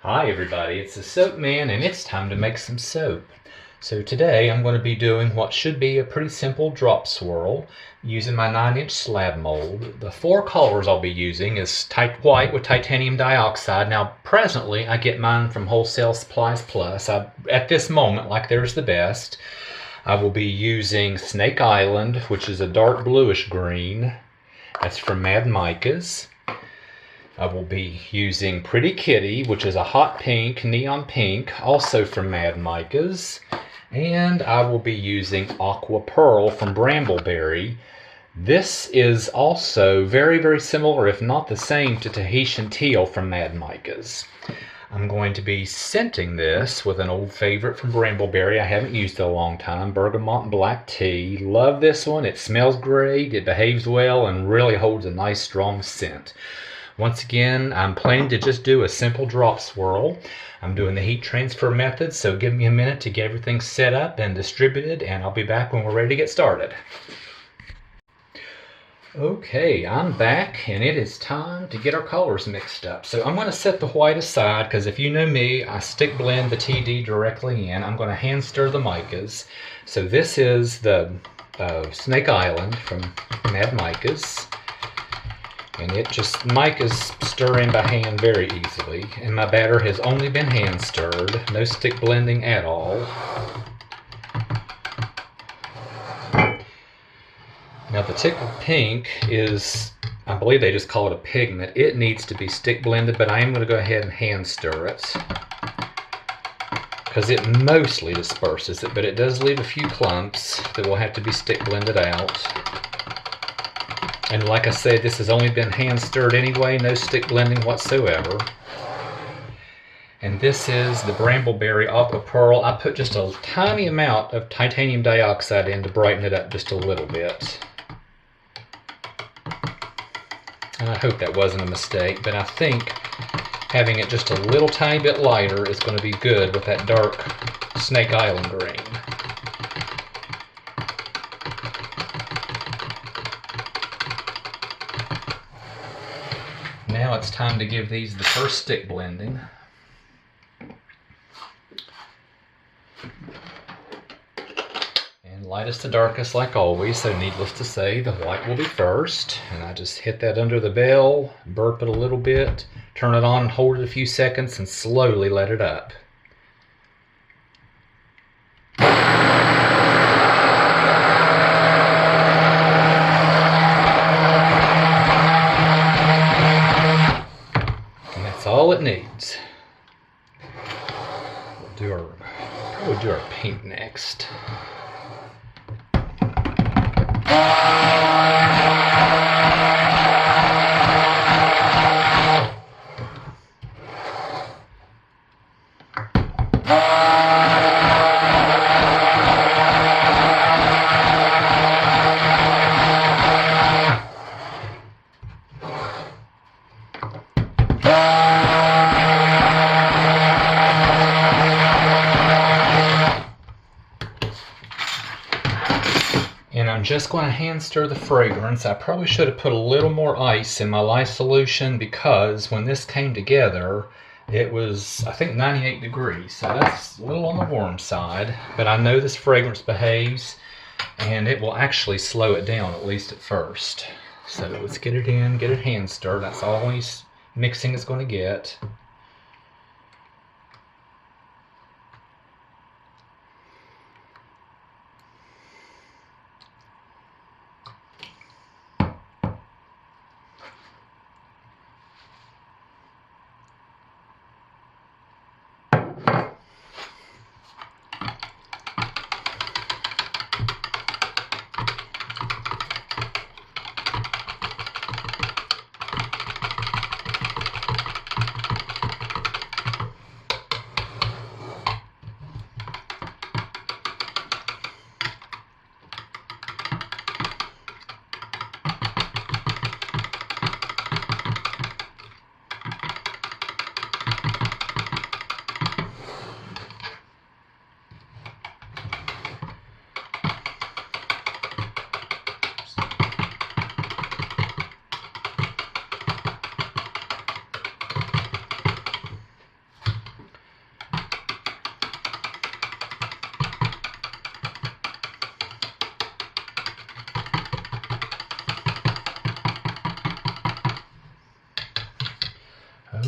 Hi everybody, it's the Soap Man and it's time to make some soap. So today I'm going to be doing what should be a pretty simple drop swirl using my 9-inch slab mold. The 4 colors I'll be using is white with titanium dioxide. Now presently I get mine from Wholesale Supplies Plus. At this moment, like there's the best, I will be using Snake Island, which is a dark bluish green. That's from Mad Micas. I will be using Pretty Kitty, which is a hot pink, neon pink, also from Mad Micas. And I will be using Aqua Pearl from Brambleberry. This is also very, very similar, if not the same, to Tahitian Teal from Mad Micas. I'm going to be scenting this with an old favorite from Brambleberry I haven't used in a long time, Bergamot and Black Tea. Love this one. It smells great, it behaves well, and really holds a nice strong scent. Once again, I'm planning to just do a simple drop swirl. I'm doing the heat transfer method, so give me a minute to get everything set up and distributed, and I'll be back when we're ready to get started. Okay, I'm back, and it is time to get our colors mixed up. So I'm going to set the white aside, because if you know me, I stick blend the TD directly in. I'm going to hand stir the micas. So this is the Snake Island from Mad Micas. And it just, micas stir in by hand very easily. And my batter has only been hand stirred, no stick blending at all. Now the tickled pink is, I believe they just call it a pigment. It needs to be stick blended, but I am going to go ahead and hand stir it, because it mostly disperses it, but it does leave a few clumps that will have to be stick blended out. And like I said, this has only been hand stirred anyway, no stick blending whatsoever. And this is the Brambleberry Aqua Pearl. I put just a tiny amount of titanium dioxide in to brighten it up just a little bit. And I hope that wasn't a mistake, but I think having it just a little tiny bit lighter is going to be good with that dark Snake Island green. Now it's time to give these the first stick blending. And lightest to darkest like always, so needless to say, the white will be first. And I just hit that under the bell, burp it a little bit, turn it on and hold it a few seconds and slowly let it up. All it needs. We'll probably do our pink next. And I'm just going to hand stir the fragrance. I probably should have put a little more ice in my lye solution, because when this came together, it was, I think, 98 degrees. So that's a little on the warm side. But I know this fragrance behaves, and it will actually slow it down, at least at first. So let's get it in, get it hand stirred. That's always mixing is going to get.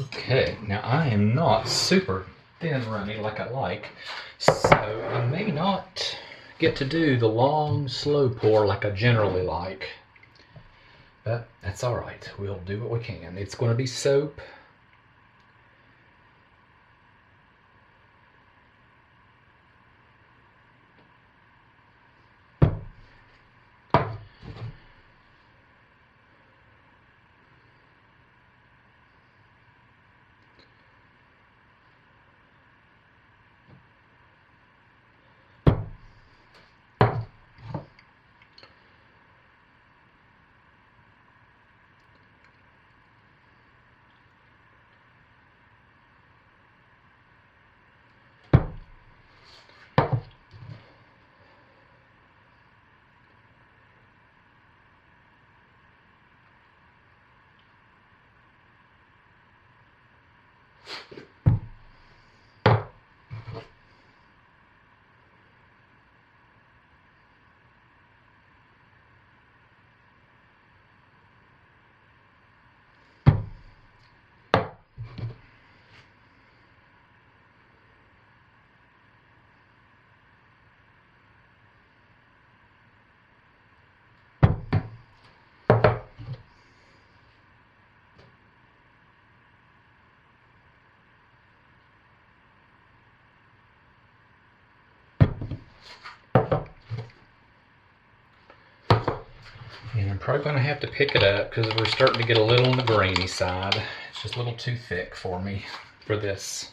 Okay, now I am not super thin runny like I like, so I may not get to do the long, slow pour like I generally like. But that's all right. We'll do what we can. It's going to be soap. And I'm probably going to have to pick it up because we're starting to get a little on the grainy side. It's just a little too thick for me for this.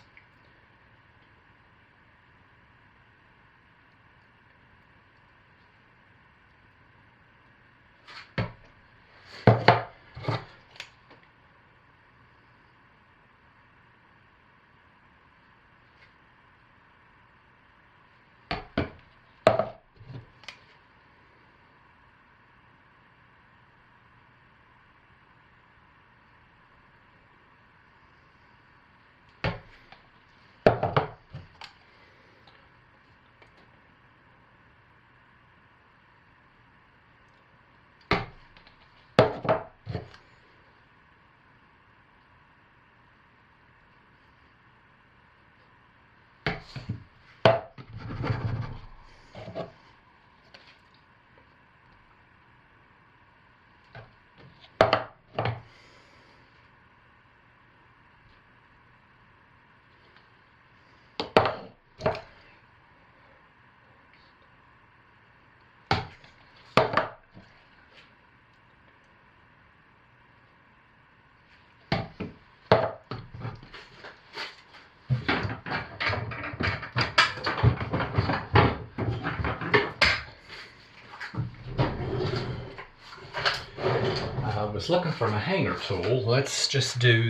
I was looking for my hanger tool. Let's just do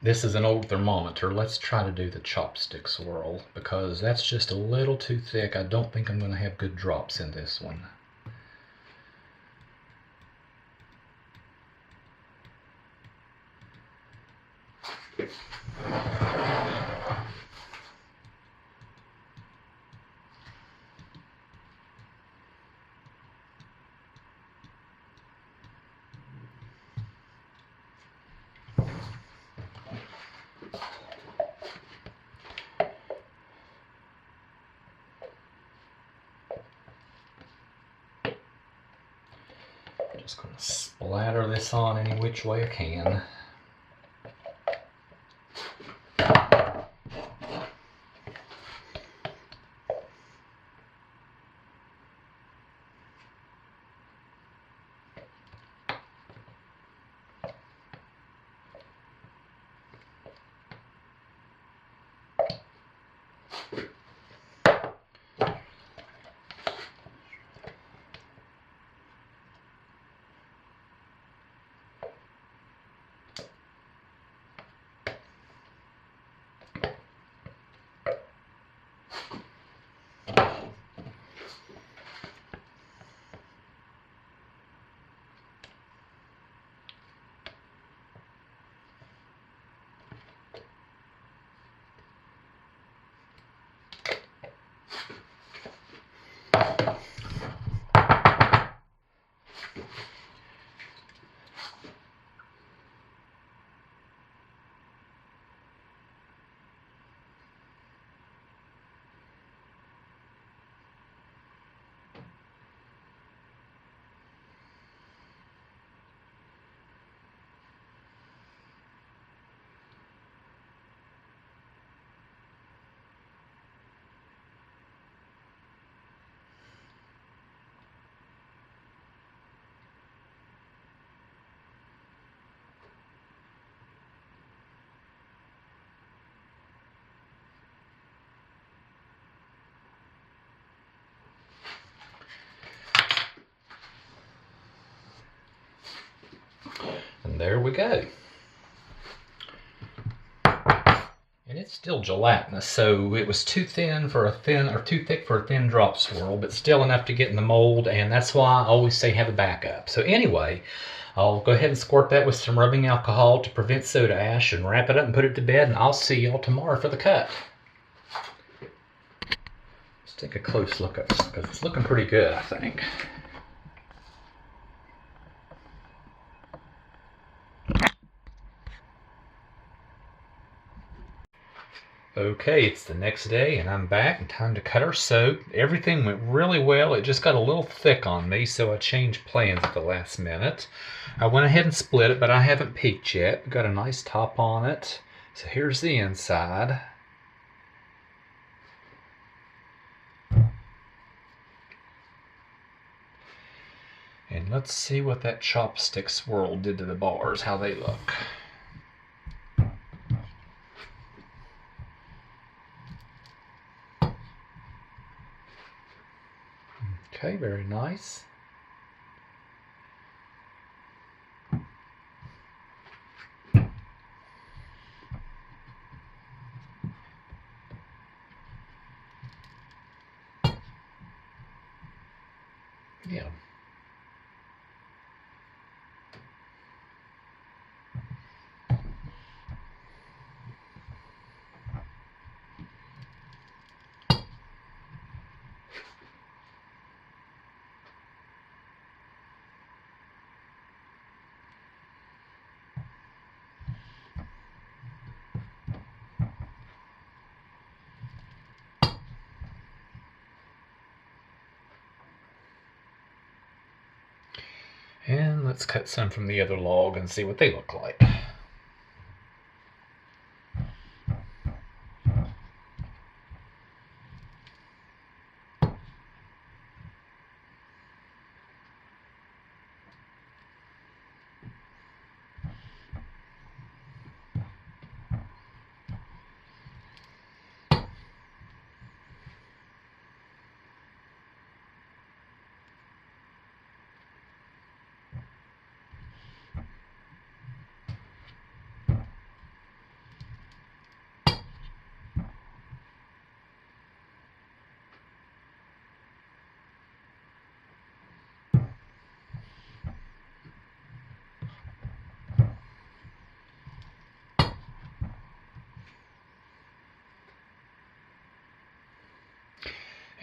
this is an old thermometer. Let's try to do the chopstick swirl because that's just a little too thick. I don't think I'm going to have good drops in this one. Just going to splatter this on any which way I can. there we go. And it's still gelatinous, so it was too thick for a thin drop swirl, but still enough to get in the mold, and that's why I always say have a backup. So anyway, I'll go ahead and squirt that with some rubbing alcohol to prevent soda ash and wrap it up and put it to bed, and I'll see y'all tomorrow for the cut. Let's take a close look at this because it's looking pretty good, I think. Okay, it's the next day and I'm back and time to cut our soap. Everything went really well. It just got a little thick on me, so I changed plans at the last minute. I went ahead and split it, but I haven't peeked yet. We've got a nice top on it. So here's the inside. And let's see what that chopstick swirl did to the bars, how they look. Okay, very nice. Yeah. And let's cut some from the other log and see what they look like.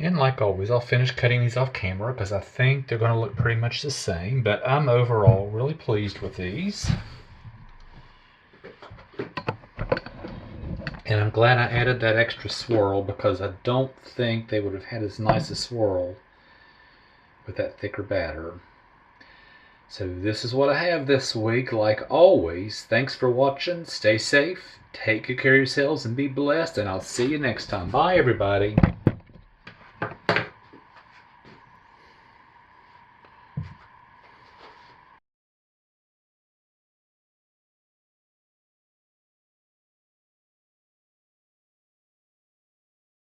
And like always, I'll finish cutting these off camera because I think they're going to look pretty much the same, but I'm overall really pleased with these. And I'm glad I added that extra swirl because I don't think they would have had as nice a swirl with that thicker batter. So this is what I have this week. Like always, thanks for watching. Stay safe, take good care of yourselves, and be blessed. And I'll see you next time. Bye, everybody.